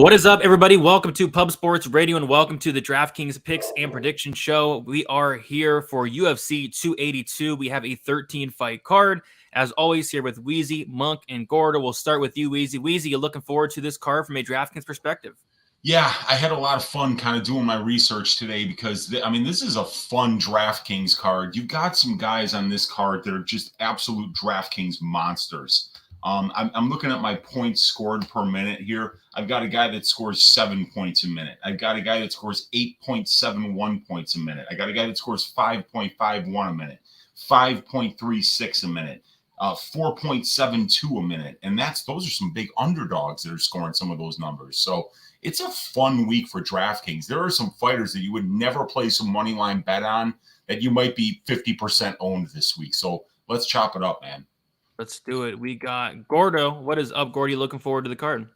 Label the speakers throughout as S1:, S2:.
S1: What is up, everybody? Welcome to Pub Sports Radio and welcome to the Draftkings Picks and Prediction Show. We are here for UFC 282. We have a 13-fight card. As always, here with Weezy, Monk, and Gordo. We'll start with you, Weezy. Weezy, you looking forward to this card from a Draftkings perspective?
S2: Yeah, I had a lot of fun kind of doing my research today because, this is a fun DraftKings card. You've got some guys on this card that are just absolute DraftKings monsters. I'm looking at my points scored per minute here. I've got a guy that scores 7 points a minute. I've got a guy that scores 8.71 points a minute. I got a guy that scores 5.51 a minute, 5.36 a minute, 4.72 a minute. And those are some big underdogs that are scoring some of those numbers. So it's a fun week for DraftKings. There are some fighters that you would never place a money line bet on that you might be 50% owned this week. So let's chop it up, man.
S1: Let's do it. We got Gordo. What is up, Gordo? You looking forward to the card?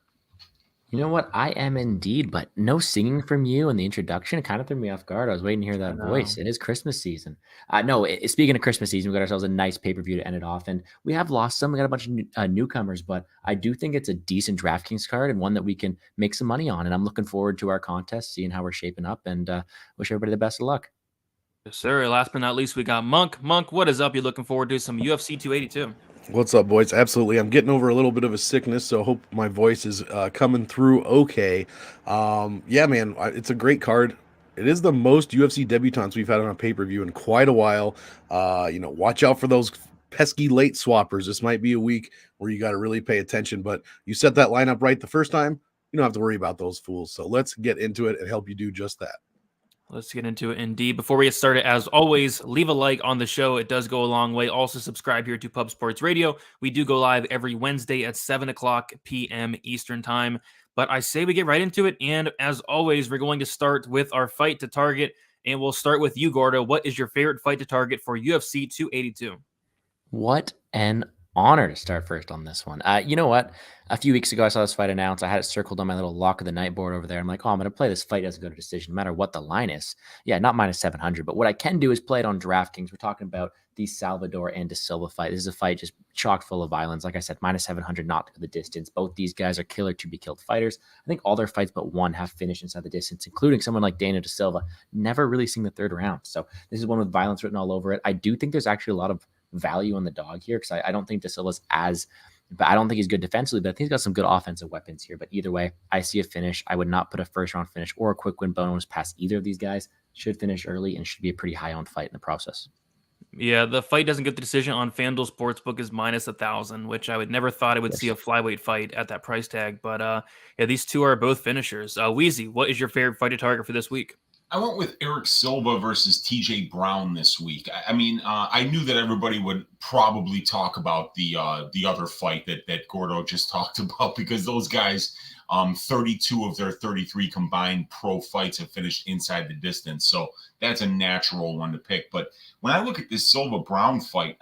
S3: You know what? I am indeed, but no singing from you in the introduction. It kind of threw me off guard. I was waiting to hear that voice. It is Christmas season. Speaking of Christmas season, we got ourselves a nice pay-per-view to end it off, and we have lost some. We got a bunch of newcomers, but I do think it's a decent DraftKings card and one that we can make some money on, and I'm looking forward to our contest, seeing how we're shaping up, and wish everybody the best of luck.
S1: Yes, sir. Last but not least, we got Monk. Monk, what is up? You looking forward to some UFC 282?
S4: What's up, boys? Absolutely. I'm getting over a little bit of a sickness, so I hope my voice is coming through okay. Yeah, man, it's a great card. It is the most UFC debutants we've had on a pay-per-view in quite a while. Watch out for those pesky late swappers. This might be a week where you got to really pay attention, but you set that lineup right the first time, you don't have to worry about those fools. So let's get into it and help you do just that.
S1: Let's get into it indeed. Before we get started, as always, leave a like on the show. It does go a long way. Also, subscribe here to Pub Sports Radio. We do go live every Wednesday at 7 o'clock p.m. Eastern Time. But I say we get right into it. And as always, we're going to start with our fight to target. And we'll start with you, Gordo. What is your favorite fight to target for UFC 282?
S3: What an honor to start first on this one. You know what? A few weeks ago, I saw this fight announced. I had it circled on my little lock of the night board over there. I'm like, I'm going to play this fight. It doesn't go to decision, no matter what the line is. Yeah, not minus 700. But what I can do is play it on DraftKings. We're talking about the Salvador and De Silva fight. This is a fight just chock full of violence. Like I said, minus 700, not to the distance. Both these guys are killer to be killed fighters. I think all their fights but one have finished inside the distance, including someone like Dana De Silva. Never really seen the third round. So this is one with violence written all over it. I do think there's actually a lot of value on the dog here because I don't think De Silva's but I don't think he's good defensively, but I think he's got some good offensive weapons here. But either way, I see a finish. I would not put a first round finish or a quick win bonus past either of these guys. Should finish early and should be a pretty high owned fight in the process.
S1: Yeah, the fight doesn't get the decision on FanDuel Sportsbook is minus 1,000, which I would never thought I would see a flyweight fight at that price tag. But yeah, these two are both finishers. Weezy, what is your favorite fight to target for this week?
S2: I went with Eric Silva versus TJ Brown this week. I knew that everybody would probably talk about the other fight that Gordo just talked about because those guys, 32 of their 33 combined pro fights have finished inside the distance. So that's a natural one to pick. But when I look at this Silva Brown fight,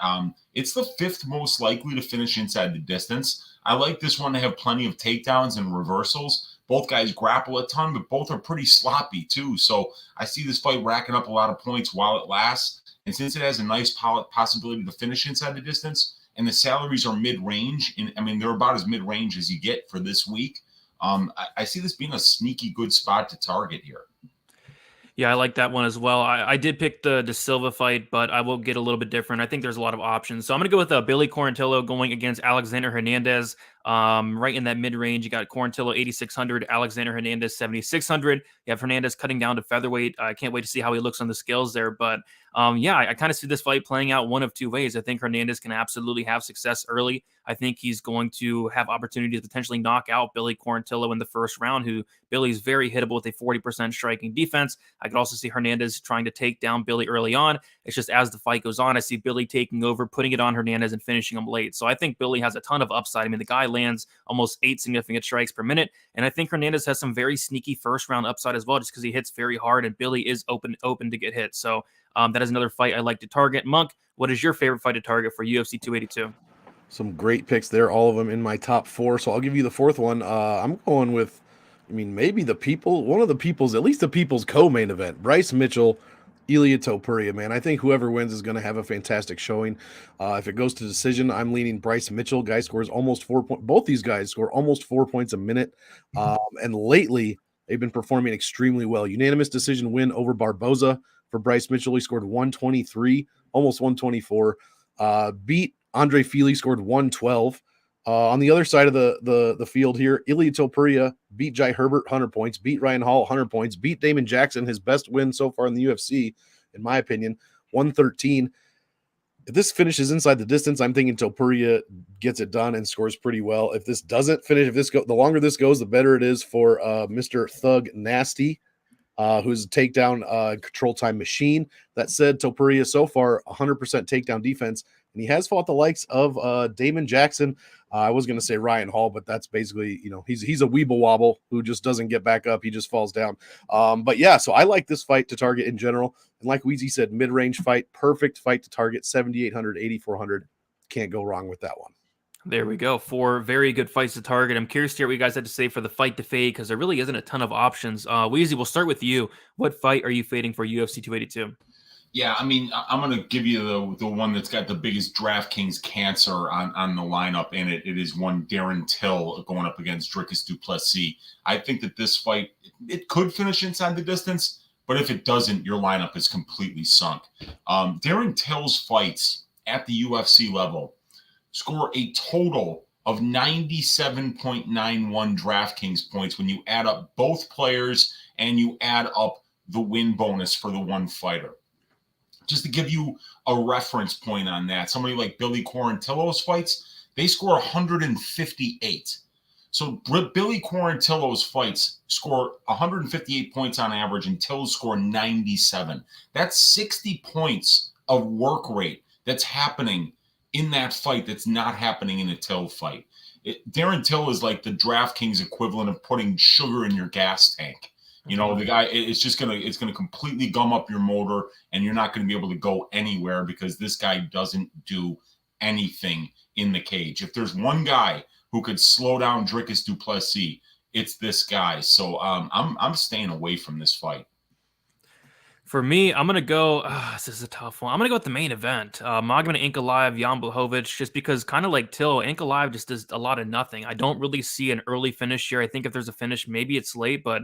S2: it's the fifth most likely to finish inside the distance. I like this one to have plenty of takedowns and reversals. Both guys grapple a ton, but both are pretty sloppy too. So I see this fight racking up a lot of points while it lasts. And since it has a nice possibility to finish inside the distance, and the salaries are mid-range, they're about as mid-range as you get for this week. I see this being a sneaky good spot to target here.
S1: Yeah, I like that one as well. I did pick the De Silva fight, but I will get a little bit different. I think there's a lot of options. So I'm going to go with Billy Quarantillo going against Alexander Hernandez. Right in that mid-range, you got Quarantillo 8,600, Alexander Hernandez 7,600. You have Hernandez cutting down to featherweight. I can't wait to see how he looks on the scales there. But I kind of see this fight playing out one of two ways. I think Hernandez can absolutely have success early. I think he's going to have opportunity to potentially knock out Billy Quarantillo in the first round, who Billy's very hittable with a 40% striking defense. I could also see Hernandez trying to take down Billy early on. It's just as the fight goes on, I see Billy taking over, putting it on Hernandez and finishing him late. So I think Billy has a ton of upside. The guy lands almost 8 significant strikes per minute. And I think Hernandez has some very sneaky first round upside as well, just because he hits very hard and Billy is open to get hit. So that is another fight I like to target. Monk, what is your favorite fight to target for UFC 282?
S4: Some great picks there, all of them in my top 4. So I'll give you the fourth one. I'm going with, maybe one of the people's, at least the people's co-main event. Bryce Mitchell Ilia Topuria, man. I think whoever wins is going to have a fantastic showing. If it goes to decision, I'm leaning Bryce Mitchell. Guy scores almost 4 points. Both these guys score almost 4 points a minute. And lately, they've been performing extremely well. Unanimous decision win over Barboza for Bryce Mitchell. He scored 123, almost 124. Beat Andre Fili, scored 112. On the other side of the field here, Ilia Topuria beat Jai Herbert 100 points, beat Ryan Hall 100 points, beat Damon Jackson, his best win so far in the UFC, in my opinion, 113. If this finishes inside the distance, I'm thinking Topuria gets it done and scores pretty well. If this doesn't finish, the longer this goes, the better it is for Mr. Thug Nasty, who's a takedown control time machine. That said, Topuria so far 100% takedown defense, and he has fought the likes of Damon Jackson. I was going to say Ryan Hall, but that's basically, he's a weeble wobble who just doesn't get back up. He just falls down. But yeah, so I like this fight to target in general. And like Weezy said, mid-range fight, perfect fight to target, 7,800, 8,400. Can't go wrong with that one.
S1: There we go. 4 very good fights to target. I'm curious to hear what you guys had to say for the fight to fade, because there really isn't a ton of options. Weezy, we'll start with you. What fight are you fading for UFC 282?
S2: Yeah, I mean, I'm going to give you the one that's got the biggest DraftKings cancer on the lineup in it. It is one Darren Till going up against Dricus du Plessis. I think that this fight, it could finish inside the distance, but if it doesn't, your lineup is completely sunk. Darren Till's fights at the UFC level score a total of 97.91 DraftKings points when you add up both players and you add up the win bonus for the one fighter. Just to give you a reference point on that, somebody like Billy Quarantillo's fights, they score 158. So Billy Quarantillo's fights score 158 points on average, and Till's score 97. That's 60 points of work rate that's happening in that fight that's not happening in a Till fight. Darren Till is like the DraftKings equivalent of putting sugar in your gas tank. The guy, it's going to completely gum up your motor, and you're not going to be able to go anywhere because this guy doesn't do anything in the cage. If there's one guy who could slow down Dricus du Plessis, it's this guy. So I'm staying away from this fight.
S1: For me, I'm going to go, this is a tough one. I'm going to go with the main event. Magomed Ankalaev, Jan Blachowicz, just because kind of like Till, Ankalaev just does a lot of nothing. I don't really see an early finish here. I think if there's a finish, maybe it's late, but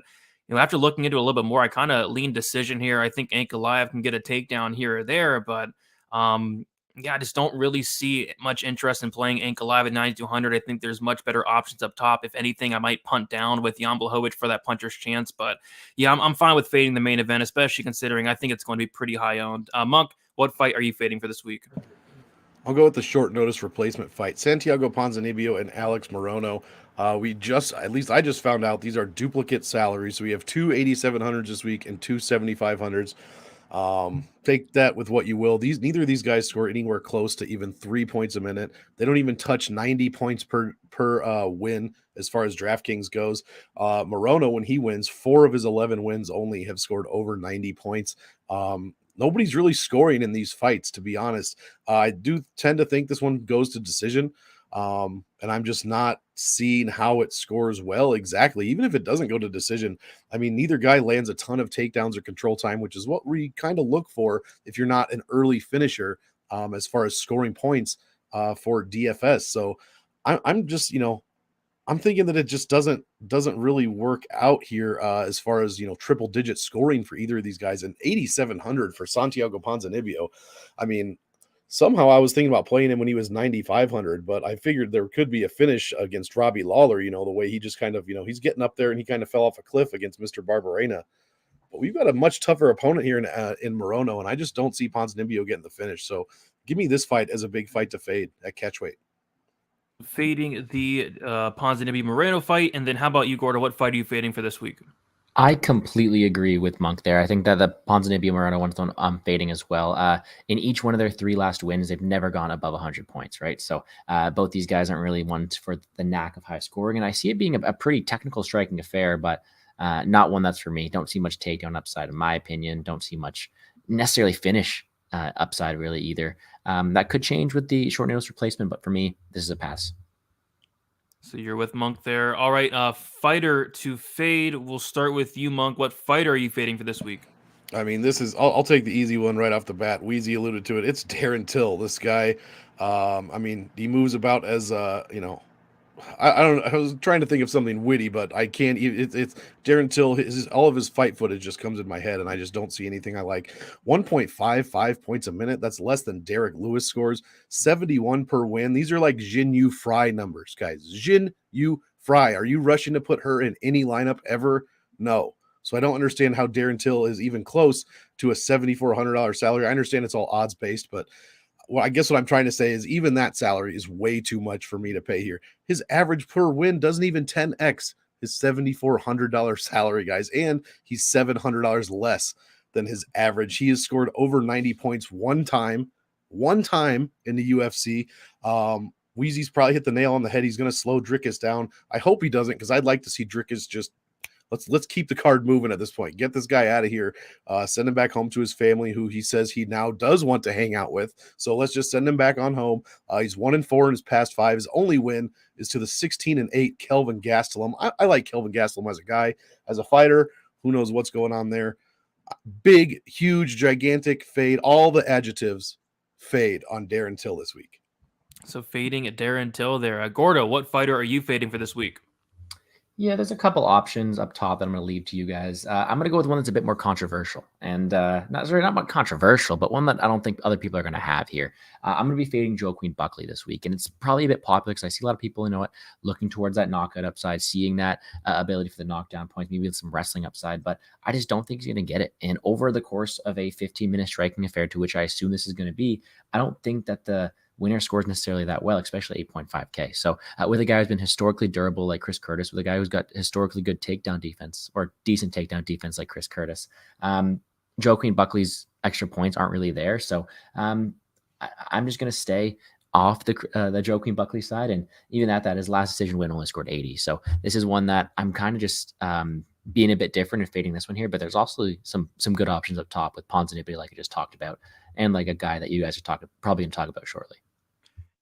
S1: after looking into it a little bit more, I kind of lean decision here. I think Ankalaev can get a takedown here or there, but I just don't really see much interest in playing Ankalaev at 9,200. I think there's much better options up top. If anything, I might punt down with Jan Blachowicz for that puncher's chance. But yeah, I'm fine with fading the main event, especially considering I think it's going to be pretty high owned. Monk, what fight are you fading for this week?
S4: I'll go with the short notice replacement fight. Santiago Ponzinibbio and Alex Morono. I just found out these are duplicate salaries. So we have two 8,700s this week and two 7,500s. Take that with what you will. Neither of these guys score anywhere close to even 3 points a minute. They don't even touch 90 points per win as far as DraftKings goes. Morono, when he wins, 4 of his 11 wins only have scored over 90 points. Nobody's really scoring in these fights, to be honest. I do tend to think this one goes to decision. And I'm just not seeing how it scores well exactly, even if it doesn't go to decision. I mean, neither guy lands a ton of takedowns or control time, which is what we kind of look for if you're not an early finisher as far as scoring points for DFS. So I'm just, I'm thinking that it just doesn't really work out here as far as, triple digit scoring for either of these guys, and 8,700 for Santiago Ponzinibbio. I mean, somehow I was thinking about playing him when he was 9,500, but I figured there could be a finish against Robbie Lawler, the way he just kind of, he's getting up there and he kind of fell off a cliff against Mr. Barberena. But we've got a much tougher opponent here in Morono, and I just don't see Ponzinibbio getting the finish. So give me this fight as a big fight to fade at catchweight.
S1: Fading the Ponzinibbio Moreno fight, and then how about you, Gordo? What fight are you fading for this week?
S3: I completely agree with Monk there. I think that the Ponzinibbio Moreno one's one I'm fading as well. In each one of their 3 last wins, they've never gone above 100 points, right? So both these guys aren't really ones for the knack of high scoring, and I see it being a pretty technical striking affair, but not one that's for me. Don't see much takedown upside, in my opinion. Don't see much necessarily finish upside really either. That could change with the short notice replacement, but for me, this is a pass.
S1: So you're with Monk there. All right, fighter to fade. We'll start with you, Monk. What fighter are you fading for this week?
S4: I mean, this is, I'll take the easy one right off the bat. Weezy alluded to it. It's Darren Till. This guy, I mean, he moves about as, I don't know. I was trying to think of something witty, but I can't. It's Darren Till. All of his fight footage just comes in my head, and I just don't see anything I like. 1.55 points a minute. That's less than Derek Lewis scores. 71 per win. These are like Jin Yu Fry numbers, guys. Jin Yu Fry. Are you rushing to put her in any lineup ever? No. So I don't understand how Darren Till is even close to a $7,400 salary. I understand it's all odds based, but well, I guess what I'm trying to say is even that salary is way too much for me to pay here. His average per win doesn't even 10x his $7,400 salary, guys, and he's $700 less than his average. He has scored over 90 points one time in the UFC. Weezy's probably hit the nail on the head. He's going to slow Dricus down. I hope he doesn't, because I'd like to see Dricus just let's keep the card moving at this point. Get this guy out of here. Send him back home to his family, who he says he now does want to hang out with. So let's just send him back on home. He's 1-4 in his past 5. His only win is to the 16-8 Kelvin Gastelum. I like Kelvin Gastelum as a guy, as a fighter. Who knows what's going on there? Big, huge, gigantic fade. All the adjectives fade on Darren Till this week.
S1: So fading at Darren Till there. Gordo, what fighter are you fading for this week?
S3: Yeah, there's a couple options up top that I'm going to leave to you guys. I'm going to go with one that's a bit more controversial, and not controversial, but one that I don't think other people are going to have here. I'm going to be fading Joaquin Buckley this week, and it's probably a bit popular because I see a lot of people, looking towards that knockout upside, seeing that ability for the knockdown points, maybe with some wrestling upside, but I just don't think he's going to get it. And over the course of a 15-minute striking affair, to which I assume this is going to be, I don't think that the winner scores necessarily that well, especially 8.5K. So with a guy who's been historically durable like Chris Curtis, with a guy who's got historically good takedown defense or decent takedown defense like Chris Curtis, Joaquin Buckley's extra points aren't really there. So I'm just going to stay off the Joaquin Buckley side. And even at that, his last decision win only scored 80. So this is one that I'm kind of just being a bit different and fading this one here. But there's also some good options up top with Ponzinibbio, like I just talked about, and like a guy that you guys are probably going to talk about shortly.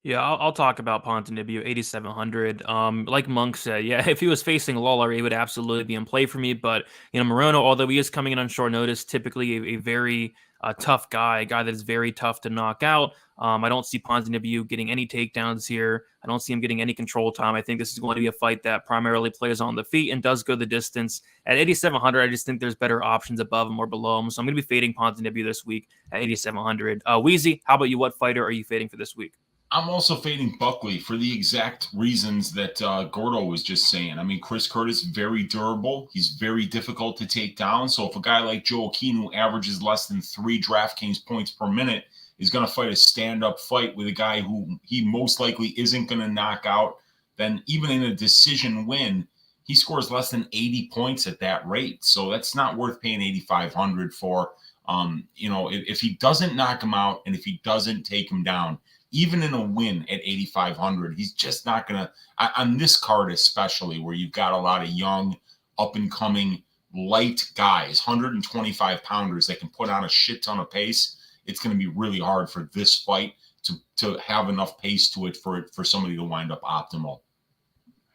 S1: Yeah, I'll talk about Ponzinibbio, 8,700. Like Monk said, yeah, if he was facing Lawler, he would absolutely be in play for me. But, Morono, although he is coming in on short notice, typically a very tough guy, a guy that is very tough to knock out. I don't see Ponzinibbio getting any takedowns here. I don't see him getting any control time. I think this is going to be a fight that primarily plays on the feet and does go the distance. At 8,700, I just think there's better options above him or below him. So I'm going to be fading Ponzinibbio this week at 8,700. Weezy, how about you? What fighter are you fading for this week?
S2: I'm also fading Buckley for the exact reasons that Gordo was just saying. I mean, Chris Curtis, very durable. He's very difficult to take down. So if a guy like Joaquin, who averages less than 3 DraftKings points per minute, is going to fight a stand-up fight with a guy who he most likely isn't going to knock out, then even in a decision win, he scores less than 80 points at that rate. So that's not worth paying $8,500 for. If he doesn't knock him out and if he doesn't take him down, even in a win at 8,500, he's just not going to, on this card especially, where you've got a lot of young, up-and-coming, light guys, 125-pounders that can put on a shit ton of pace. It's going to be really hard for this fight to have enough pace to it for somebody to wind up optimal.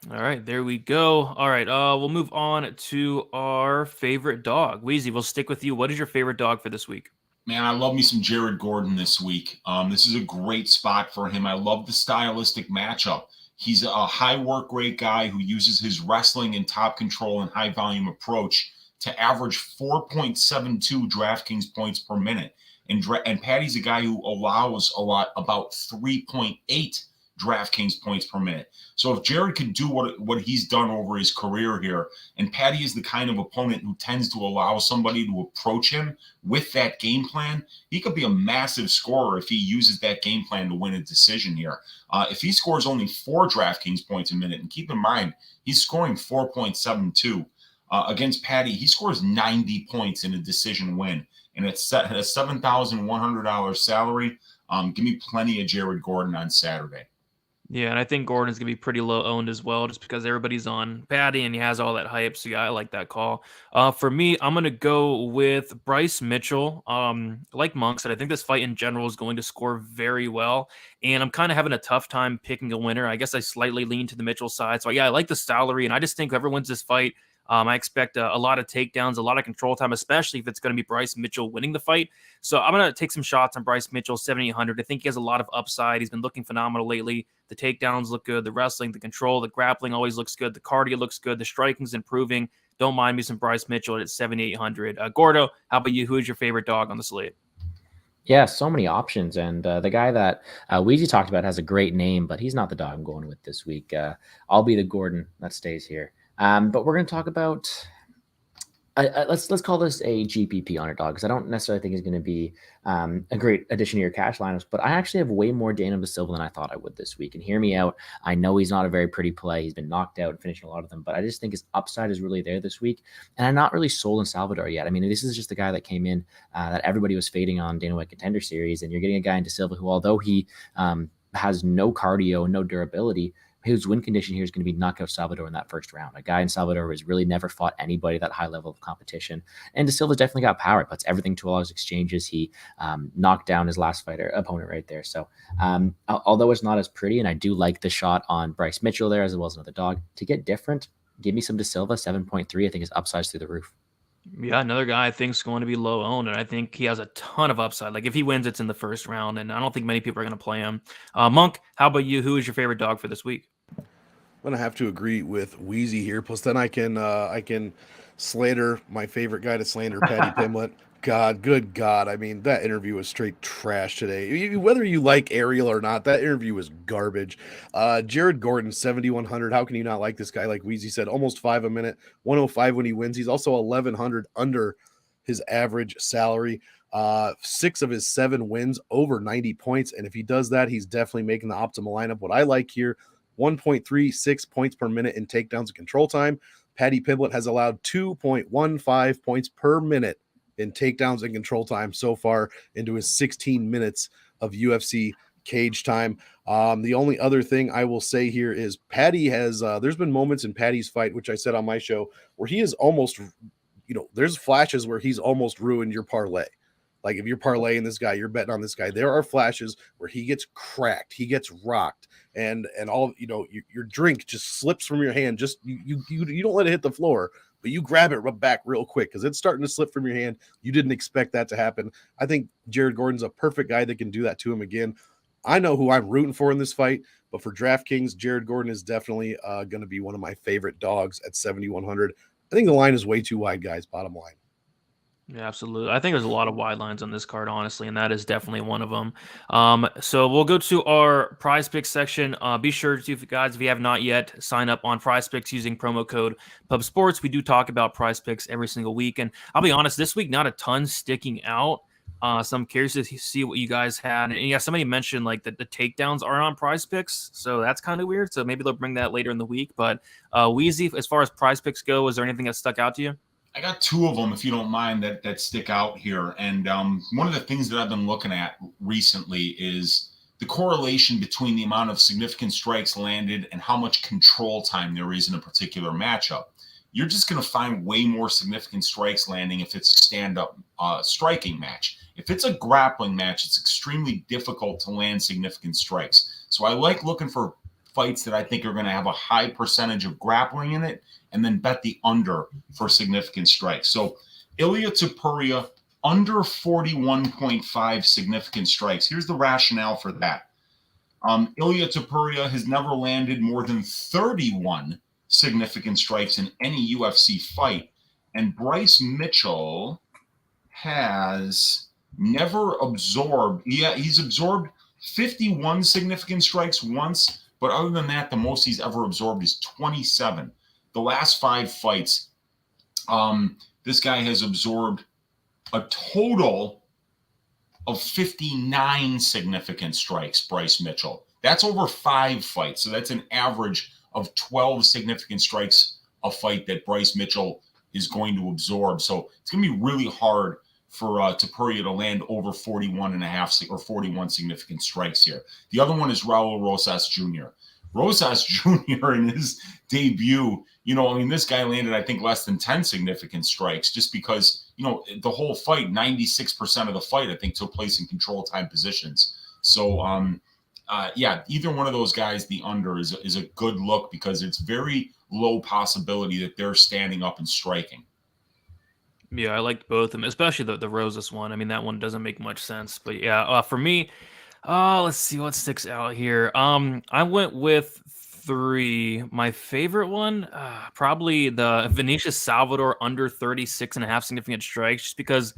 S1: All right, there we go. All right, we'll move on to our favorite dog. Weezy, we'll stick with you. What is your favorite dog for this week?
S2: Man, I love me some Jared Gordon this week. This is a great spot for him. I love the stylistic matchup. He's a high work rate guy who uses his wrestling and top control and high volume approach to average 4.72 DraftKings points per minute. And Paddy's a guy who allows about 3.8 DraftKings points per minute. So if Jared can do what he's done over his career here, and Paddy is the kind of opponent who tends to allow somebody to approach him with that game plan, he could be a massive scorer if he uses that game plan to win a decision here. If he scores only 4 DraftKings points a minute, and keep in mind, he's scoring 4.72 against Paddy, he scores 90 points in a decision win. And it's set at a $7,100 salary. Give me plenty of Jared Gordon on Saturday.
S1: Yeah, and I think Gordon's going to be pretty low owned as well, just because everybody's on Paddy and he has all that hype. So, yeah, I like that call. For me, I'm going to go with Bryce Mitchell. Like Monk said, I think this fight in general is going to score very well. And I'm kind of having a tough time picking a winner. I guess I slightly lean to the Mitchell side. So, yeah, I like the salary. And I just think whoever wins this fight, I expect a lot of takedowns, a lot of control time, especially if it's going to be Bryce Mitchell winning the fight. So I'm going to take some shots on Bryce Mitchell, 7,800. I think he has a lot of upside. He's been looking phenomenal lately. The takedowns look good. The wrestling, the control, the grappling always looks good. The cardio looks good. The striking's improving. Don't mind me some Bryce Mitchell at 7,800. Gordo, how about you? Who is your favorite dog on the slate?
S3: Yeah, so many options. And the guy that Weezy talked about has a great name, but he's not the dog I'm going with this week. I'll be the Gordon that stays here. But we're going to talk about let's call this a GPP underdog, because I don't necessarily think he's going to be a great addition to your cash lineups, but I actually have way more Daniel De Silva than I thought I would this week. And hear me out. I know he's not a very pretty play. He's been knocked out and finishing a lot of them, but I just think his upside is really there this week. And I'm not really sold on Salvador yet. I mean, this is just the guy that came in that everybody was fading on Dana White Contender Series, and you're getting a guy in De Silva who, although he has no cardio, no durability, his win condition here is going to be knock out Salvador in that first round. A guy in Salvador has really never fought anybody at that high level of competition. And De Silva's definitely got power. It puts everything to all his exchanges. He knocked down his last opponent right there. So although it's not as pretty, and I do like the shot on Bryce Mitchell there as well as another dog, to get different, give me some De Silva, 7.3. I think his upside's through the roof.
S1: Yeah, another guy I think is going to be low owned, and I think he has a ton of upside. Like if he wins, it's in the first round, and I don't think many people are going to play him. Monk, how about you? Who is your favorite dog for this week?
S4: I'm gonna have to agree with Weezy here. Plus, then I can slander my favorite guy to slander, Paddy Pimblett. Good God! I mean, that interview was straight trash today. Whether you like Ariel or not, that interview was garbage. Jared Gordon, 7,100. How can you not like this guy? Like Weezy said, almost 5 a minute, 105 when he wins. He's also 1,100 under his average salary. 6 of his 7 wins over 90 points, and if he does that, he's definitely making the optimal lineup. What I like here, 1.36 points per minute in takedowns and control time. Paddy Pimblett has allowed 2.15 points per minute in takedowns and control time so far into his 16 minutes of UFC cage time. The only other thing I will say here is Paddy has, there's been moments in Paddy's fight, which I said on my show, where he is almost, there's flashes where he's almost ruined your parlay. Like if you're parlaying this guy, you're betting on this guy, there are flashes where he gets cracked, he gets rocked, and all, your drink just slips from your hand. Just you don't let it hit the floor, but you grab it back real quick because it's starting to slip from your hand. You didn't expect that to happen. I think Jared Gordon's a perfect guy that can do that to him again. I know who I'm rooting for in this fight, but for DraftKings, Jared Gordon is definitely going to be one of my favorite dogs at 7,100. I think the line is way too wide, guys, bottom line.
S1: Yeah, absolutely. I think there's a lot of wide lines on this card, honestly, and that is definitely one of them. So we'll go to our Prize Picks section. Be sure to, guys, if you have not yet, sign up on Prize Picks using promo code PubSports. We do talk about Prize Picks every single week, and I'll be honest, this week not a ton sticking out. So I'm curious to see what you guys had. And yeah, somebody mentioned like that the takedowns are on Prize Picks, so that's kind of weird. So maybe they'll bring that later in the week. But Weezy, as far as Prize Picks go, is there anything that stuck out to you?
S2: I got 2 of them, if you don't mind, that stick out here. And one of the things that I've been looking at recently is the correlation between the amount of significant strikes landed and how much control time there is in a particular matchup. You're just going to find way more significant strikes landing if it's a stand-up striking match. If it's a grappling match, it's extremely difficult to land significant strikes. So I like looking for fights that I think are going to have a high percentage of grappling in it, and then bet the under for significant strikes. So Ilia Topuria, under 41.5 significant strikes. Here's the rationale for that. Ilia Topuria has never landed more than 31 significant strikes in any UFC fight. And Bryce Mitchell has never absorbed, he's absorbed 51 significant strikes once, but other than that, the most he's ever absorbed is 27. The last 5 fights, this guy has absorbed a total of 59 significant strikes, Bryce Mitchell. That's over 5 fights. So that's an average of 12 significant strikes a fight that Bryce Mitchell is going to absorb. So it's going to be really hard for Topuria to land over 41.5 or 41 significant strikes here. The other one is Raul Rosas Jr. Rosas Jr. in his debut, this guy landed, I think, less than 10 significant strikes just because, the whole fight, 96% of the fight, I think, took place in control time positions. So, either one of those guys, the under is a good look because it's very low possibility that they're standing up and striking.
S1: Yeah, I liked both of them, especially the Rosas one. I mean, that one doesn't make much sense. But yeah, for me, let's see what sticks out here. I went with 3. My favorite one, probably the Vinicius Salvador under 36.5 significant strikes, just because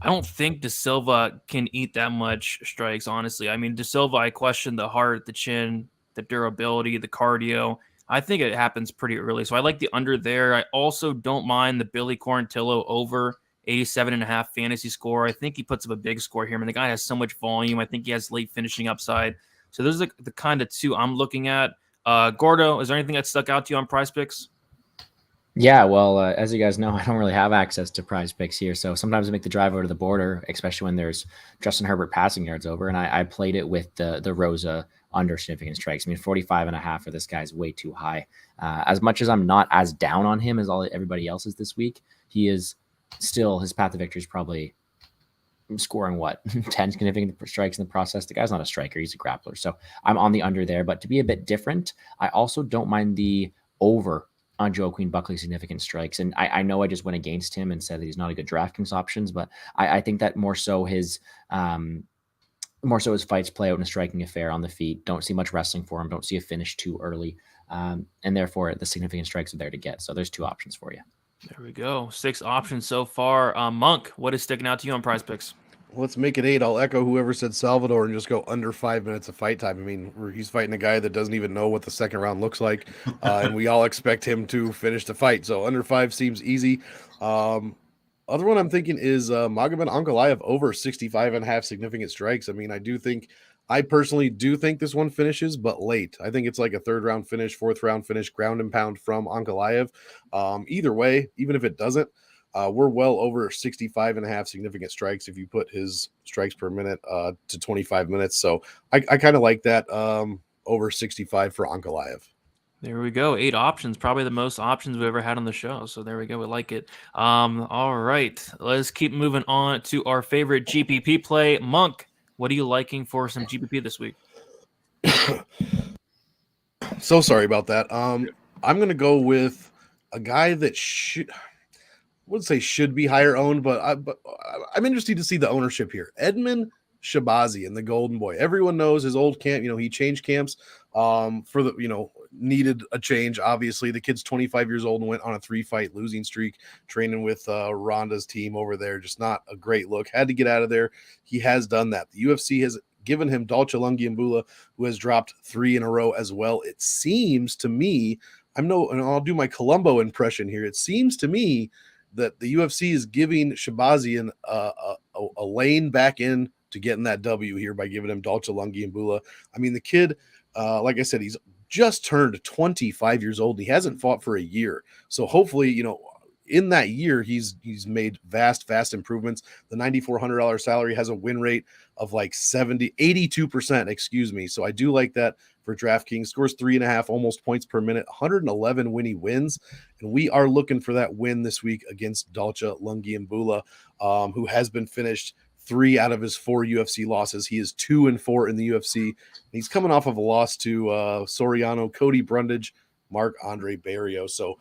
S1: I don't think De Silva can eat that much strikes, honestly. I mean, De Silva, I question the heart, the chin, the durability, the cardio. I think it happens pretty early. So I like the under there. I also don't mind the Billy Quarantillo over 87.5 fantasy score. I think he puts up a big score here. I mean, the guy has so much volume. I think he has late finishing upside. So those are the kind of 2 I'm looking at. Gordo, is there anything that stuck out to you on Prize Picks?
S3: Yeah, well, as you guys know, I don't really have access to Prize Picks here. So sometimes I make the drive over to the border, especially when there's Justin Herbert passing yards over. And I played it with the Rosa under significant strikes. I mean, 45.5 for this guy is way too high. As much as I'm not as down on him as everybody else is this week, he is still, his path to victory is probably scoring 10 significant strikes in the process. The guy's not a striker, he's a grappler. So I'm on the under there. But to be a bit different, I also don't mind the over on Joaquin Buckley significant strikes. And I know I just went against him and said that he's not a good Draftkings options, but I think that more so his fights play out in a striking affair on the feet. Don't see much wrestling for him. Don't see a finish too early. And therefore the significant strikes are there to get. So there's 2 options for you.
S1: There we go. 6 options so far. Monk, what is sticking out to you on Prize Picks?
S4: Let's make it 8. I'll echo whoever said Salvador and just go under 5 minutes of fight time. I mean, he's fighting a guy that doesn't even know what the second round looks like, and we all expect him to finish the fight. So under 5 seems easy. Other one I'm thinking is Magomed Ankalaev over 65.5 significant strikes. I mean, I personally do think this one finishes, but late. I think it's like a 3rd round finish, 4th round finish, ground and pound from Ankalaev. Either way, even if it doesn't, we're well over 65.5 significant strikes if you put his strikes per minute to 25 minutes. So I kind of like that over 65 for Ankalaev.
S1: There we go. 8 options, probably the most options we've ever had on the show. So there we go. We like it. All right. Let's keep moving on to our favorite GPP play. Monk, what are you liking for some GPP this week?
S4: So sorry about that. I'm going to go with a guy that wouldn't say should be higher owned, but I'm interested to see the ownership here. Edmen Shabazi and the Golden Boy. Everyone knows his old camp. He changed camps for the, needed a change. Obviously, the kid's 25 years old and went on a 3-fight losing streak, training with Ronda's team over there. Just not a great look. Had to get out of there. He has done that. The UFC has given him Dolce Lungiambula, who has dropped 3 in a row as well. It seems to me, and I'll do my Columbo impression here. It seems to me that the UFC is giving Shabazian a lane back in to getting that W here by giving him Dolce Lungiambula. I mean, the kid, like I said, he's just turned 25 years old. He hasn't fought for a year. So hopefully, in that year, he's made vast improvements. The $9,400 salary has a win rate of like 82%, excuse me. So I do like that for DraftKings. Scores 3.5 almost points per minute, 111 when he wins. And we are looking for that win this week against Dolce Lungiambula, who has been finished 3 out of his 4 UFC losses. He is 2-4 in the UFC. He's coming off of a loss to Soriano, Cody Brundage, Marc-Andre Barrios. So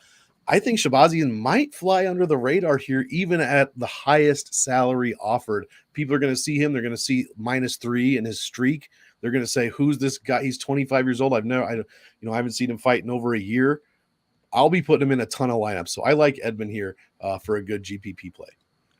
S4: I think Shabazian might fly under the radar here, even at the highest salary offered. People are going to see him. They're going to see -3 in his streak. They're going to say, "Who's this guy? He's 25 years old. I haven't seen him fight in over a year." I'll be putting him in a ton of lineups. So I like Edmen here for a good GPP play.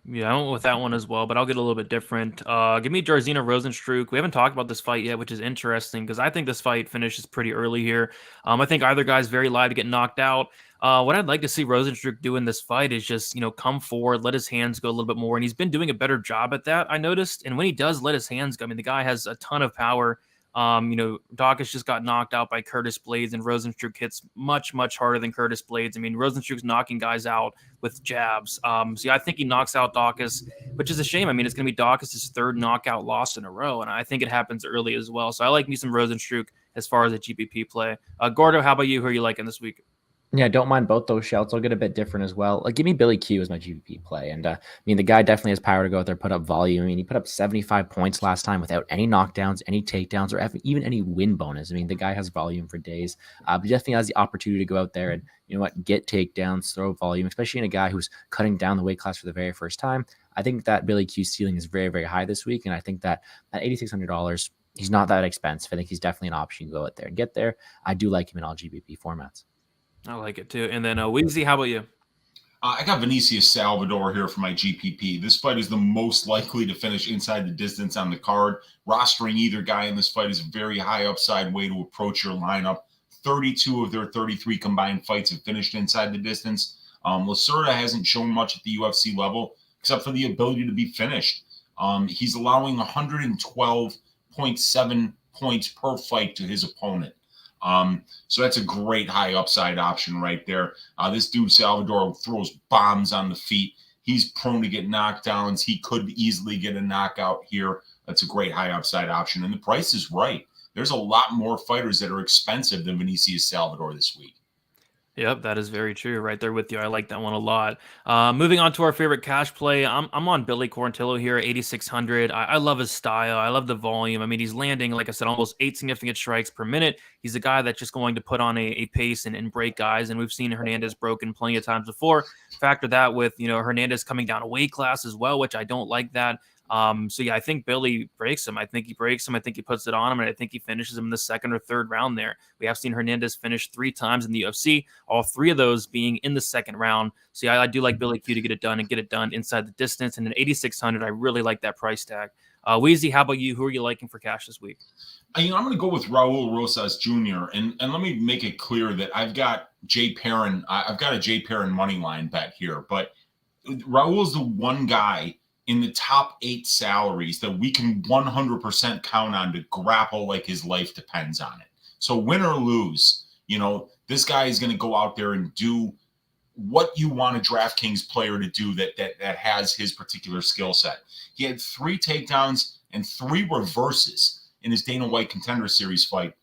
S1: Yeah, I went with that one as well, but I'll get a little bit different. Give me Jairzinho Rozenstruik. We haven't talked about this fight yet, which is interesting because I think this fight finishes pretty early here. I think either guy's very live to get knocked out. What I'd like to see Rozenstruik do in this fight is just, come forward, let his hands go a little bit more. And he's been doing a better job at that, I noticed. And when he does let his hands go, I mean, the guy has a ton of power. Daukaus just got knocked out by Curtis Blades, and Rozenstruik hits much, much harder than Curtis Blades. I mean, Rozenstruik's knocking guys out with jabs. I think he knocks out Daukaus, which is a shame. I mean, it's going to be Daukaus' 3rd knockout loss in a row, and I think it happens early as well. So I like me some Rozenstruik as far as a GPP play. Gordo, how about you? Who are you liking this week?
S3: Yeah, don't mind both those shouts. I'll get a bit different as well. Like, give me Billy Q as my GPP play. And I mean, the guy definitely has power to go out there, put up volume. I mean, he put up 75 points last time without any knockdowns, any takedowns, or even any win bonus. I mean, the guy has volume for days. But he definitely has the opportunity to go out there and, you know what, get takedowns, throw volume, especially in a guy who's cutting down the weight class for the very first time. I think that Billy Q ceiling is very, very high this week. And I think that at $8,600, he's not that expensive. I think he's definitely an option to go out there and get there. I do like him in all GPP formats.
S1: I like it too. And then Weezy, how about you?
S2: I got Vinicius Salvador here for my GPP. This fight is the most likely to finish inside the distance on the card. Rostering either guy in this fight is a very high upside way to approach your lineup. 32 of their 33 combined fights have finished inside the distance. Lacerda hasn't shown much at the UFC level, except for the ability to be finished. He's allowing 112.7 points per fight to his opponent. So that's a great high upside option right there. This dude, Salvador, throws bombs on the feet. He's prone to get knockdowns. He could easily get a knockout here. That's a great high upside option. And the price is right. There's a lot more fighters that are expensive than Vinicius Salvador this week.
S1: Yep, that is very true. Right there with you. I like that one a lot. Moving on to our favorite cash play. I'm on Billy Quarantillo here, 8,600. I love his style. I love the volume. I mean, he's landing, like I said, almost 8 significant strikes per minute. He's a guy that's just going to put on a pace and break guys. And we've seen Hernandez broken plenty of times before. Factor that with, Hernandez coming down a weight class as well, which I don't like that. So yeah, I think Billy breaks him. I think he breaks him. I think he puts it on him, and I think he finishes him in the second or third round there. We have seen Hernandez finish 3 times in the UFC, all 3 of those being in the second round. So yeah, I do like Billy Q to get it done and get it done inside the distance. And at 8,600, I really like that price tag. Weezy, how about you? Who are you liking for cash this week?
S2: I'm going to go with Raul Rosas Jr. And let me make it clear that I've got Perrin. I've got a Perrin money line bet here, but Raul's the one guy in the top 8 salaries that we can 100% count on to grapple like his life depends on it. So win or lose, this guy is going to go out there and do what you want a Draftkings player to do that has his particular skill set. He had 3 takedowns and 3 reverses in his Dana White Contender Series fight.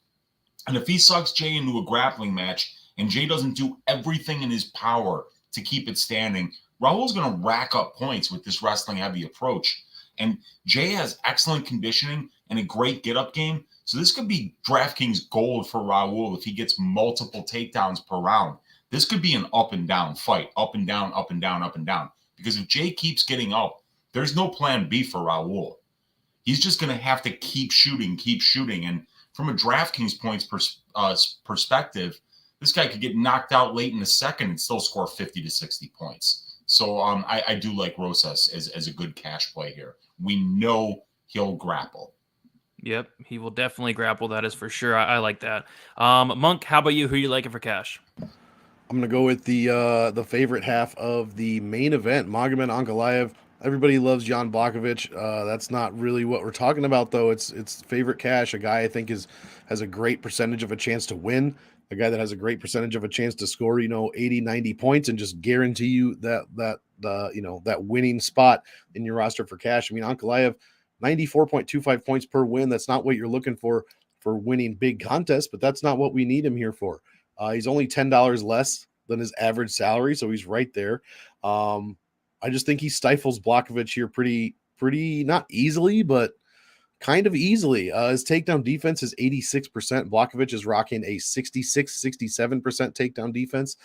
S2: And if he sucks Jay into a grappling match and Jay doesn't do everything in his power to keep it standing, Raul's going to rack up points with this wrestling-heavy approach. And Jay has excellent conditioning and a great get-up game. So this could be DraftKings gold for Raul if he gets multiple takedowns per round. This could be an up-and-down fight, up and down, up and down, up and down. Because if Jay keeps getting up, there's no plan B for Raul. He's just going to have to keep shooting. And from a DraftKings points perspective, this guy could get knocked out late in the second and still score 50 to 60 points. So I do like Rosas as a good cash play here. We know he'll grapple.
S1: Yep, he will definitely grapple. That is for sure. I like that. Monk, how about you? Who are you liking for cash?
S4: I'm gonna go with the favorite half of the main event, Magomed Ankalaev. Everybody loves Jan Blachowicz. That's not really what we're talking about, though. It's favorite cash. A guy I think has a great percentage of a chance to win. A guy that has a great percentage of a chance to score, 80, 90 points and just guarantee you that winning spot in your roster for cash. I mean, Ankalaev, 94.25 points per win. That's not what you're looking for winning big contests, but that's not what we need him here for. He's only $10 less than his average salary, so he's right there. I just think he stifles Błachowicz here pretty not easily, but kind of easily. His takedown defense is 86%. Błachowicz is rocking a 67% takedown defense.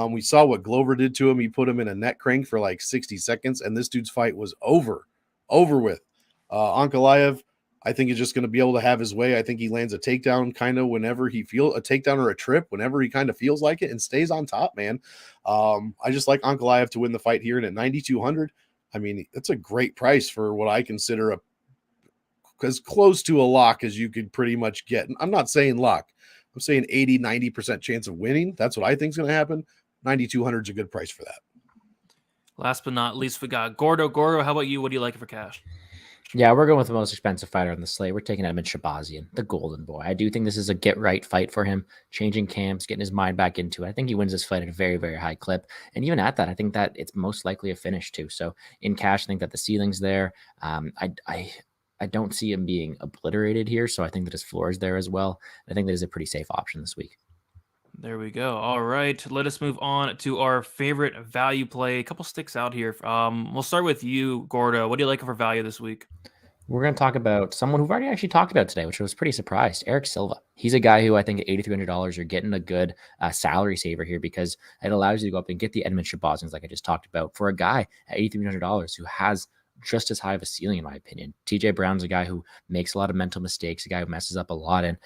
S4: We saw what Glover did to him. He put him in a neck crank for like 60 seconds, and this dude's fight was over with. Ankalaev, I think, is just going to be able to have his way. I think he lands a takedown kind of whenever he feels a takedown or a trip, whenever he kind of feels like it, and stays on top, man. I just like Ankalaev to win the fight here. And at 9,200, I mean, that's a great price for what I consider as close to a lock as you could pretty much get. I'm not saying lock. I'm saying 80, 90% chance of winning. That's what I think is going to happen. 9,200 is a good price for that.
S1: Last but not least, we got Gordo. Gordo, how about you? What do you like for cash?
S3: Yeah, we're going with the most expensive fighter on the slate. We're taking Edmen Shabazian, the golden boy. I do think this is a get-right fight for him, changing camps, getting his mind back into it. I think he wins this fight at a very, very high clip. And even at that, I think that it's most likely a finish, too. So in cash, I think that the ceiling's there. I don't see him being obliterated here, so I think that his floor is there as well. I think that is a pretty safe option this week.
S1: There we go. All right, let us move on to our favorite value play. A couple sticks out here. We'll start with you, Gordo. What do you like for value this week?
S3: We're going to talk about someone who've already actually talked about today, which I was pretty surprised. Eric Silva. He's a guy who I think at $8,300, you're getting a good salary saver here because it allows you to go up and get the Edmen Shahbazyan's like I just talked about for a guy at $8,300 who has just as high of a ceiling, in my opinion. TJ Brown's a guy who makes a lot of mental mistakes, a guy who messes up a lot. And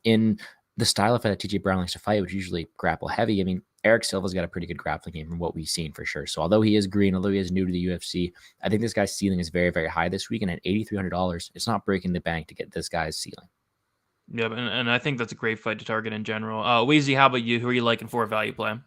S3: in the style of fight that TJ Brown likes to fight, which is usually grapple heavy, I mean, Eric Silva's got a pretty good grappling game from what we've seen for sure. So although he is green, although he is new to the UFC, I think this guy's ceiling is very, very high this week. And at $8,300, it's not breaking the bank to get this guy's ceiling.
S1: Yeah, and I think that's a great fight to target in general. Weezy, how about you? Who are you liking for a value play?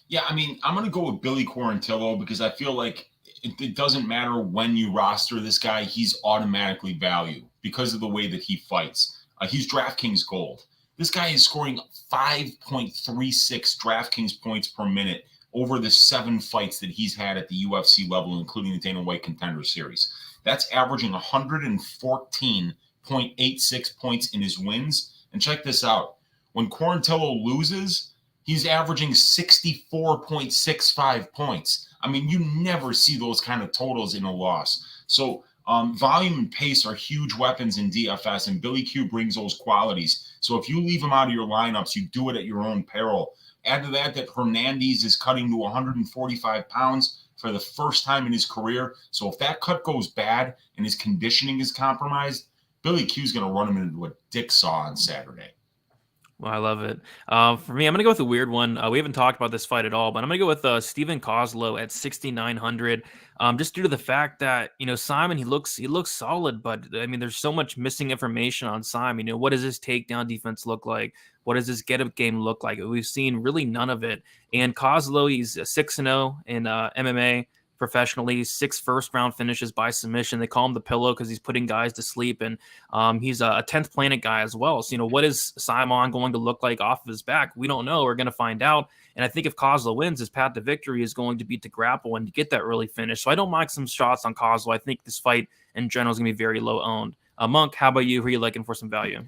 S2: Yeah, I mean, I'm going to go with Billy Quarantillo because I feel like it doesn't matter when you roster this guy. He's automatically value because of the way that he fights. He's DraftKings gold. This guy is scoring 5.36 DraftKings points per minute over the 7 fights that he's had at the UFC level, including the Dana White Contender Series. That's averaging 114.86 points in his wins. And check this out. When Quarantillo loses, he's averaging 64.65 points. I mean, you never see those kind of totals in a loss. So volume and pace are huge weapons in DFS, and Billy Q brings those qualities. So if you leave him out of your lineups, you do it at your own peril. Add to that Hernandez is cutting to 145 pounds for the first time in his career. So if that cut goes bad and his conditioning is compromised, Billy Q is going to run him into a dick saw on Saturday.
S1: Well, I love it. For me, I'm going to go with a weird one. We haven't talked about this fight at all, but I'm going to go with Steven Kozlow at 6,900. Just due to the fact that, Simon, he looks solid, but I mean, there's so much missing information on Simon. What does his takedown defense look like? What does his get up game look like? We've seen really none of it. And Kozlow, he's 6-0 in MMA. Professionally, 6 first-round finishes by submission. They call him the pillow because he's putting guys to sleep, and he's a 10th planet guy as well. So, what is Simon going to look like off of his back? We don't know. We're going to find out. And I think if Kozlow wins, his path to victory is going to be to grapple and to get that early finish. So I don't mind some shots on Kozlow. I think this fight in general is going to be very low owned. Monk, how about you? Who are you liking for some value?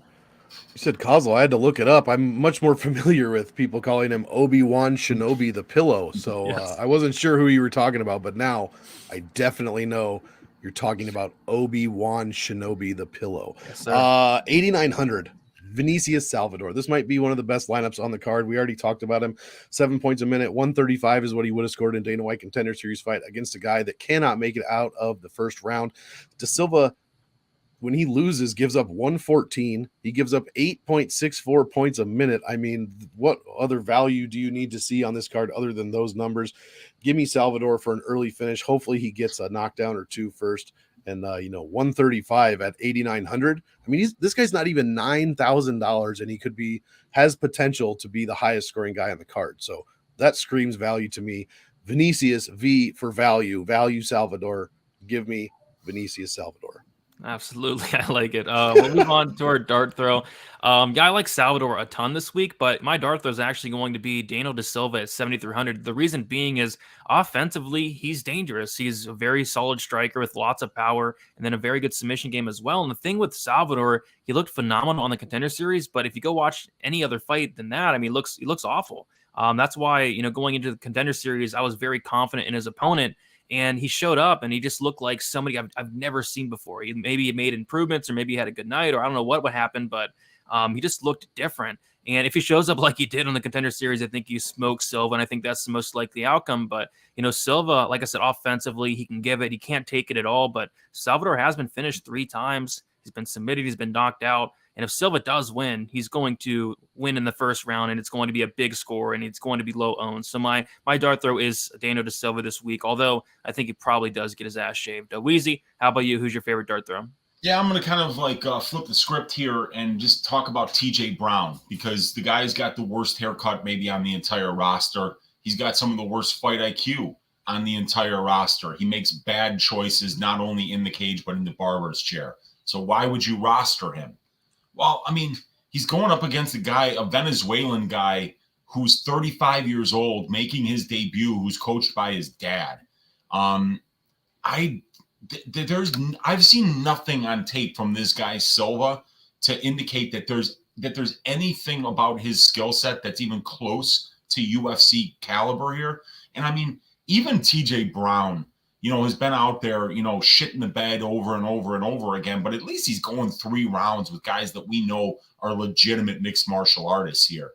S4: You said Kozlow. I had to look it up. I'm much more familiar with people calling him Obi-Wan Shinobi the Pillow. So
S1: Yes.
S4: I wasn't sure who you were talking about, but now I definitely know you're talking about Obi-Wan Shinobi the Pillow.
S1: Yes, sir.
S4: 8,900. Vinicius Salvador. This might be one of the best lineups on the card. We already talked about him. 7 points a minute. 135 is what he would have scored in Dana White Contender Series fight against a guy that cannot make it out of the first round. Da Silva, when he loses, gives up 114. He gives up 8.64 points a minute. I mean, what other value do you need to see on this card other than those numbers? Give me Salvador for an early finish. Hopefully he gets a knockdown or two first. And, 135 at 8,900. I mean, this guy's not even $9,000, and he has potential to be the highest scoring guy on the card. So that screams value to me. Vinicius, V for value. Value Salvador. Give me Vinicius Salvador.
S1: Absolutely. I like it. We'll move on to our dart throw. I like Salvador a ton this week, but my dart throw is actually going to be Daniel Da Silva at 7,300. The reason being is offensively, he's dangerous. He's a very solid striker with lots of power and then a very good submission game as well. And the thing with Salvador, he looked phenomenal on the Contender Series, but if you go watch any other fight than that, I mean, he looks awful. That's why, going into the Contender Series, I was very confident in his opponent. And he showed up and he just looked like somebody I've never seen before. Maybe he made improvements or maybe he had a good night or I don't know what would happen, but he just looked different. And if he shows up like he did on the Contender Series, I think you smoke Silva, and I think that's the most likely outcome. But, Silva, like I said, offensively, he can give it. He can't take it at all. But Salvador has been finished 3 times. He's been submitted. He's been knocked out. And if Silva does win, he's going to win in the first round, and it's going to be a big score, and it's going to be low owned. So my dart throw is Daniel Da Silva this week, although I think he probably does get his ass shaved. Weezy, how about you? Who's your favorite dart throw?
S2: Yeah, I'm going to kind of flip the script here and just talk about TJ Brown because the guy's got the worst haircut maybe on the entire roster. He's got some of the worst fight IQ on the entire roster. He makes bad choices not only in the cage but in the barber's chair. So why would you roster him? Well, I mean, he's going up against a Venezuelan guy who's 35 years old, making his debut, who's coached by his dad. I've seen nothing on tape from this guy Silva to indicate that there's that there's anything about his skill set that's even close to UFC caliber here. And I mean, even TJ Brown, has been out there, shitting the bed over and over and over again, but at least he's going 3 rounds with guys that we know are legitimate mixed martial artists here.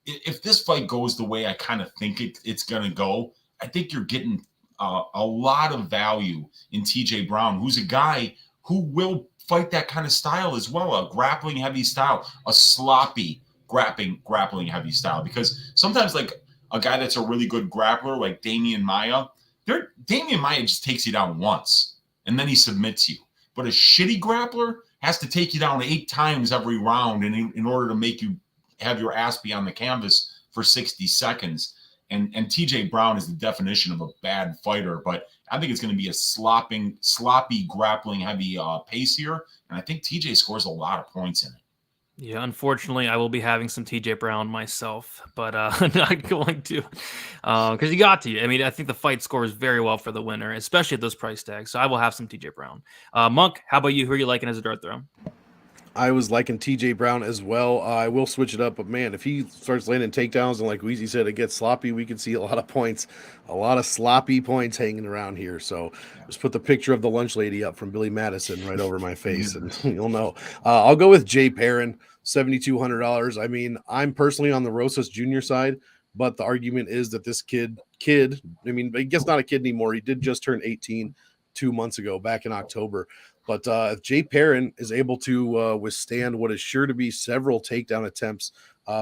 S2: If this fight goes the way I kind of think it's going to go, I think you're getting a lot of value in TJ Brown, who's a guy who will fight that kind of style as well, a grappling heavy style, a sloppy grappling heavy style. Because sometimes like a guy that's a really good grappler like Damian Maia just takes you down once and then he submits you. But a shitty grappler has to take you down 8 times every round in order to make you have your ass be on the canvas for 60 seconds. And TJ Brown is the definition of a bad fighter, but I think it's going to be a sloppy grappling heavy pace here. And I think TJ scores a lot of points in it.
S1: Yeah, unfortunately, I will be having some TJ Brown myself, but I'm not going to, because you got to. I mean, I think the fight scores very well for the winner, especially at those price tags. So I will have some TJ Brown. Monk, how about you? Who are you liking as a dart throw?
S4: I was liking TJ Brown as well. I will switch it up, but man, if he starts landing takedowns and like Weezy said, it gets sloppy, we could see a lot of points, a lot of sloppy points hanging around here. So just put the picture of the lunch lady up from Billy Madison right over my face and you'll know. I'll go with Jay Perrin, $7,200. I mean, I'm personally on the Rosas Jr. side, but the argument is that this kid, I mean, I guess not a kid anymore. He did just turn 18 2 months ago, back in October. But if Jay Perrin is able to withstand what is sure to be several takedown attempts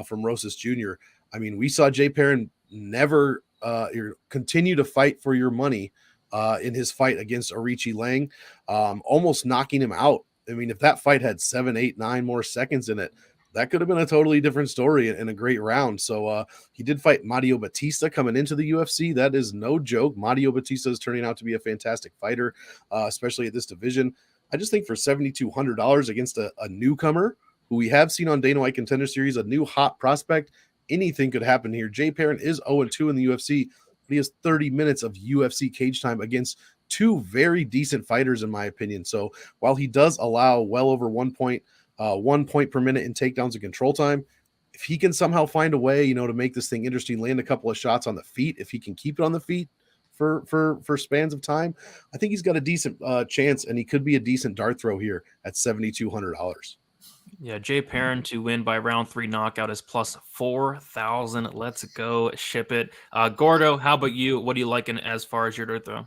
S4: from Rosas Jr., I mean, we saw Jay Perrin never continue to fight for your money in his fight against Arichi Lang, almost knocking him out. I mean, if that fight had 7, 8, 9 more seconds in it, that could have been a totally different story and a great round. So he did fight Mario Batista coming into the UFC. That is no joke. Mario Batista is turning out to be a fantastic fighter, especially at this division. I just think for $7,200 against a newcomer who we have seen on Dana White Contender Series, a new hot prospect, anything could happen here. Jay Perrin is 0-2 in the UFC, but he has 30 minutes of UFC cage time against 2 very decent fighters, in my opinion. So while he does allow well over 1 point per minute in takedowns and control time, if he can somehow find a way, to make this thing interesting, land a couple of shots on the feet, if he can keep it on the feet for spans of time, I think he's got a decent chance, and he could be a decent dart throw here at $7,200.
S1: Yeah, Jay Perrin to win by round 3 knockout is plus 4,000. Let's go, ship it. Gordo, how about you? What are you liking as far as your dart throw?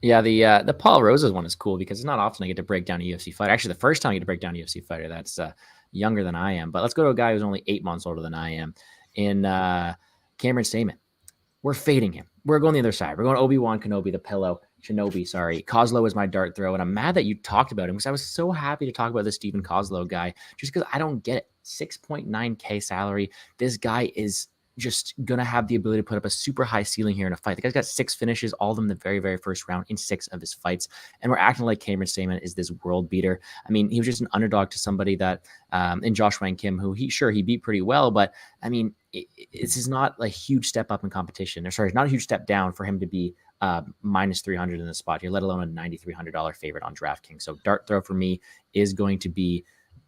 S3: Yeah, the Paul Rosas one is cool because it's not often I get to break down a UFC fighter. Actually, the first time I get to break down a UFC fighter that's younger than I am. But let's go to a guy who's only 8 months older than I am in Cameron Stamen. We're fading him. We're going the other side. We're going Obi-Wan Kenobi, the pillow. Shinobi. Kozlow is my dart throw, and I'm mad that you talked about him because I was so happy to talk about this Stephen Kozlow guy just because I don't get it. 6.9K salary. This guy is just going to have the ability to put up a super high ceiling here in a fight. The guy's got 6 finishes, all of them the very, very first round in 6 of his fights. And we're acting like Cameron Stamen is this world beater. I mean, he was just an underdog to somebody that, in Josh Wang Kim, who he beat pretty well, but I mean, this is not a huge step up in competition. Sorry, not a huge step down for him to be minus 300 in the spot here, let alone a $9,300 favorite on DraftKings. So dart throw for me is going to be,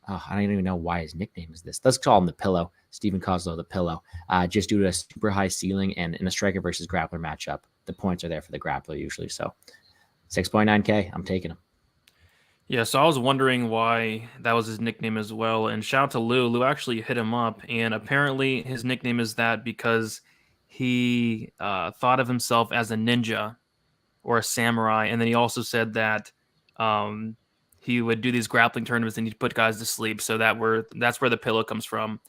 S3: I don't even know why his nickname is this. Let's call him the pillow, Stephen Kozlow, the pillow, just due to a super high ceiling and in a striker versus grappler matchup. The points are there for the grappler usually. So 6.9K, I'm taking him.
S1: Yeah, so I was wondering why that was his nickname as well. And shout out to Lou. Lou actually hit him up, and apparently his nickname is that because he thought of himself as a ninja or a samurai, and then he also said that he would do these grappling tournaments and he'd put guys to sleep. So that's where the pillow comes from.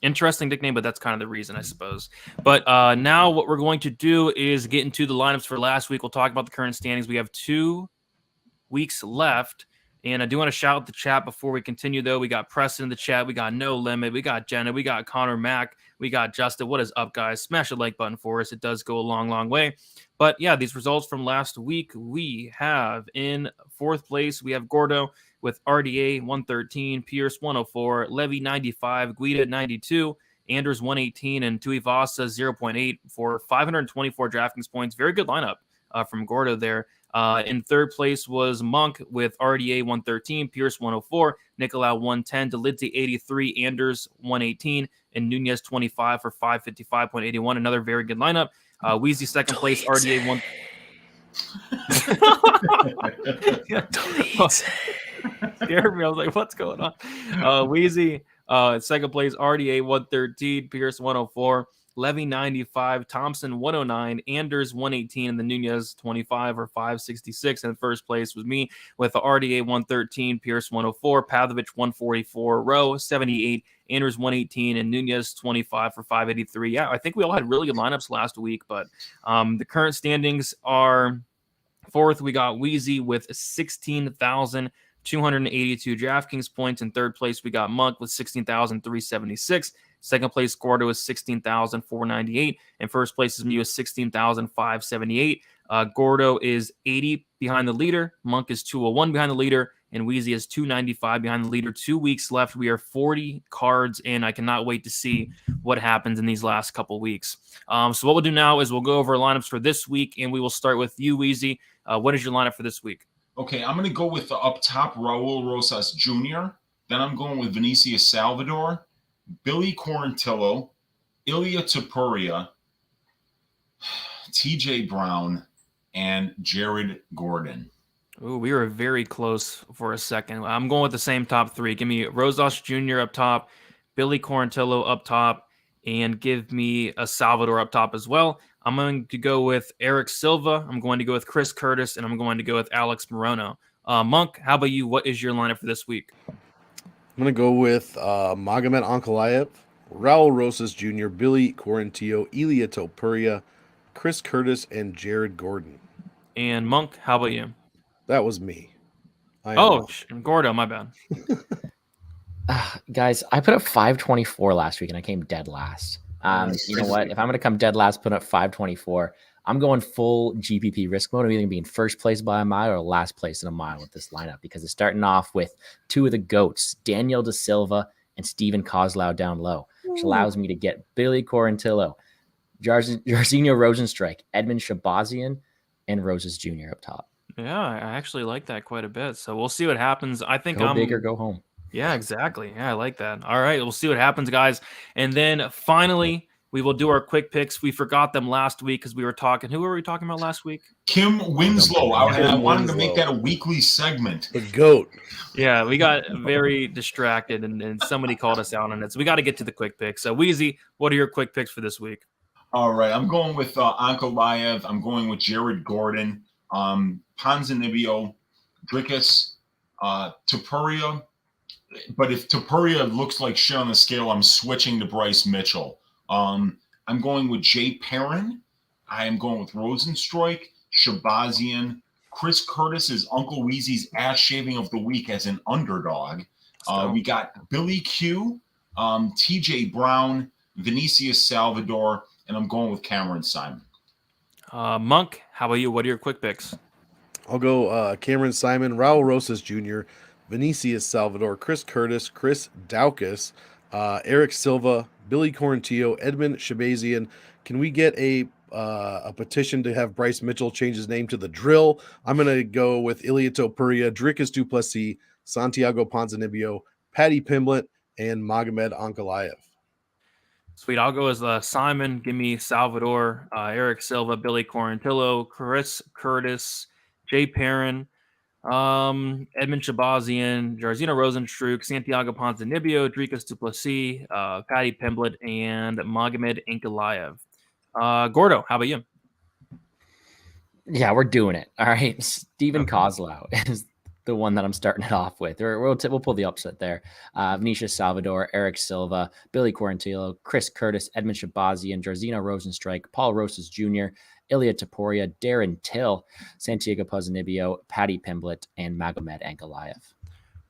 S1: Interesting nickname, but that's kind of the reason, I suppose. But now what we're going to do is get into the lineups for last week. We'll talk about the current standings. We have 2 weeks left, and I do want to shout out the chat before we continue, though. We got Preston in the chat, we got No Limit, we got Jenna, we got Connor Mack, we got Justin. What is up, guys? Smash the like button for us. It does go a long way. But yeah, these results from last week, we have in 4th place, we have Gordo with RDA 113, Pierce 104, Levy 95, Guida 92, Anders 118, and Tuivasa 0.8 for 524 DraftKings points. Very good lineup from Gordo there. In third place was Monk with RDA 113, Pierce 104, Nicolau 110, Delidze 83, Anders 118, and Nunez 25 for 555.81. Another very good lineup. Weezy second place, RDA 1. Scared me. I was like, what's going on? Weezy, second place, RDA 113, Pierce 104, Levy 95, Thompson 109, Anders 118, and the Nunez 25 or 566. And first place was me with the RDA 113, Pierce 104, Pavlovich 144, Rowe 78, Anders 118, and Nunez 25 for 583. Yeah, I think we all had really good lineups last week, but the current standings are fourth. We got Weezy with 16,282 DraftKings points. In third place, we got Monk with 16,376. Second place, Gordo is 16,498. And first place is me with 16,578. Gordo is 80 behind the leader. Monk is 201 behind the leader. And Weezy is 295 behind the leader. 2 weeks left. We are 40 cards in. I cannot wait to see what happens in these last couple weeks. So what we'll do now is we'll go over our lineups for this week, and we will start with you, Weezy. What is your lineup for this week?
S2: Okay, I'm going to go with the up top, Raul Rosas Jr. Then I'm going with Vinicius Salvador, Billy Quarantillo, Ilia Topuria, TJ Brown, and Jared Gordon.
S1: Ooh, we were very close for a second. I'm going with the same top three. Give me Rosas Jr. up top, Billy Quarantillo up top, and give me a Salvador up top as well. I'm going to go with Eric Silva. I'm going to go with Chris Curtis, and I'm going to go with Alex Morono. Monk, how about you? What is your lineup for this week?
S4: I'm going to go with Magomed Ankalaev, Raul Rosas Jr., Billy Quarantillo, Ilia Topuria, Chris Curtis, and Jared Gordon.
S1: And Monk, how about you?
S4: That was me.
S1: Gordo, my bad.
S3: Guys, I put up 524 last week, and I came dead last. You know what? If I'm going to come dead last, put up 524. I'm going full GPP risk mode. I'm either going to be in first place by a mile or last place in a mile with this lineup because it's starting off with two of the GOATs, Daniel Da Silva and Steven Kozlov down low, which allows me to get Billy Quarantillo, Jairzinho Rozenstruik, Edmen Shabazian, and Rosas Jr. up top.
S1: Yeah, I actually like that quite a bit. So we'll see what happens. I think
S3: Go big or go home.
S1: Yeah, exactly. Yeah, I like that. All right, we'll see what happens, guys. And then finally, we will do our quick picks. We forgot them last week because we were talking. Who were we talking about last week?
S2: Kim Winslow. I wanted to make that a weekly segment.
S4: The GOAT.
S1: Yeah, we got very distracted, and somebody called us out on it. So we got to get to the quick picks. So, Weezy, what are your quick picks for this week?
S2: All right, I'm going with Ankalaev. I'm going with Jared Gordon, Ponzinibbio, Dricus, Topuria. But if Topuria looks like shit on the scale, I'm switching to Bryce Mitchell. I'm going with Jay Perrin. I am going with Rozenstruik, Shabazian. Chris Curtis is Uncle Weezy's ass shaving of the week as an underdog. We got Billy Q, TJ Brown, Vinicius Salvador, and I'm going with Cameron Simon.
S1: Monk, how about you? What are your quick picks?
S4: I'll go Cameron Simon, Raul Rosas Jr., Vinicius Salvador, Chris Curtis, Chris Daukaus, Eric Silva, Billy Quarantillo, Edmen Shabazian. Can we get a petition to have Bryce Mitchell change his name to The Drill? I'm going to go with Ilia Topuria, Dricus du Plessis, Santiago Ponzinibbio, Paddy Pimblett, and Magomed Ankalaev.
S1: Sweet. I'll go as Simon. Give me Salvador, Eric Silva, Billy Quarantillo, Chris Curtis, Jay Perrin, Edmen Shabazian, Jairzinho Rozenstruik, Santiago Ponzinibbio, Dricus du Plessis, Paddy Pimblett, and Magomed Ankalaev. Gordo, how about you?
S3: Yeah, we're doing it. All right. Steven Kozlov is the one that I'm starting it off with. We'll pull the upset there. Vinicius Salvador, Eric Silva, Billy Quarantillo, Chris Curtis, Edmen Shabazian, Jairzinho Rozenstruik, Paul Rosas Jr., Ilia Topuria, Darren Till, Santiago Ponzinibbio, Paddy Pimblett, and Magomed Ankalaev.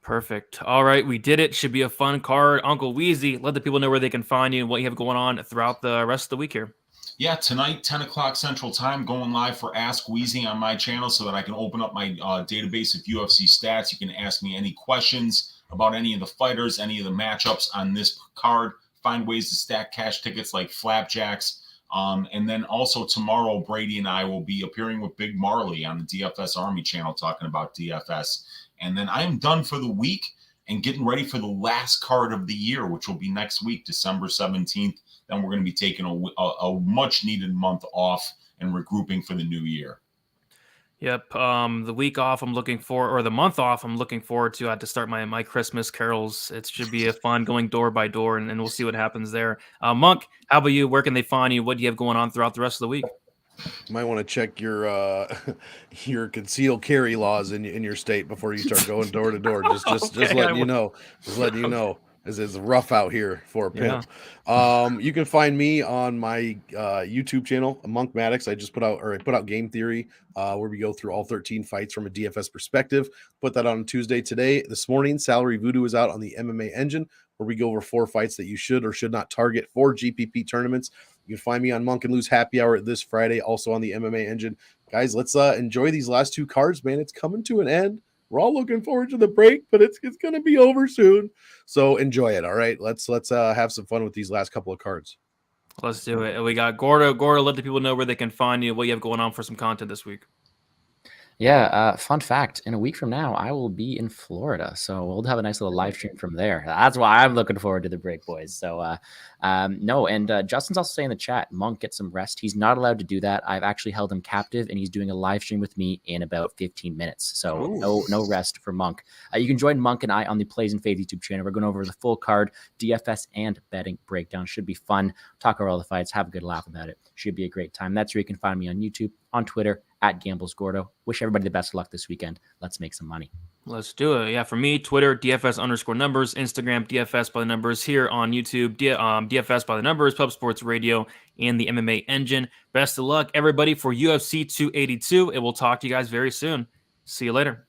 S1: Perfect. All right, we did it. Should be a fun card. Uncle Weezy, let the people know where they can find you and what you have going on throughout the rest of the week here.
S2: Yeah, tonight, 10 o'clock Central Time, going live for Ask Weezy on my channel so that I can open up my database of UFC stats. You can ask me any questions about any of the fighters, any of the matchups on this card. Find ways to stack cash tickets like flapjacks, And then also tomorrow, Brady and I will be appearing with Big Marley on the DFS Army channel talking about DFS. And then I am done for the week and getting ready for the last card of the year, which will be next week, December 17th. Then we're going to be taking a much needed month off and regrouping for the new year.
S1: Yep. The week off I'm looking for, or the month off I'm looking forward to start my Christmas carols. It should be a fun going door by door, and we'll see what happens there. Monk, how about you? Where can they find you? What do you have going on throughout the rest of the week?
S4: You might want to check your your concealed carry laws in your state before you start going door to door. Just letting you know. Just letting you know. It's rough out here for a pimp. Yeah. You can find me on my YouTube channel, Monk Maddox. I put out Game Theory, where we go through all 13 fights from a DFS perspective. Put that on Tuesday today. This morning, Salary Voodoo is out on the MMA Engine, where we go over 4 fights that you should or should not target for GPP tournaments. You can find me on Monk and Lose Happy Hour this Friday, also on the MMA Engine. Guys, let's enjoy these last 2 cards, man. It's coming to an end. We're all looking forward to the break, but it's going to be over soon. So enjoy it. All right. Let's have some fun with these last couple of cards.
S1: Let's do it. We got Gordo. Gordo, let the people know where they can find you, what you have going on for some content this week.
S3: Yeah, fun fact, in a week from now, I will be in Florida, so we'll have a nice little live stream from there. That's why I'm looking forward to the break, boys. So, Justin's also saying in the chat, Monk, get some rest. He's not allowed to do that. I've actually held him captive, and he's doing a live stream with me in about 15 minutes. So no rest for Monk. You can join Monk and I on the Plays and Fades YouTube channel. We're going over the full card, DFS and betting breakdown. Should be fun. Talk about all the fights. Have a good laugh about it. Should be a great time. That's where you can find me on YouTube, on Twitter, @GamblesGordo. Wish everybody the best of luck this weekend. Let's make some money.
S1: Let's do it. Yeah, for me, Twitter, DFS_numbers, Instagram, DFS by the numbers, here on YouTube, DFS by the numbers, Pub Sports Radio, and the MMA Engine. Best of luck, everybody, for UFC 282. And we'll talk to you guys very soon. See you later.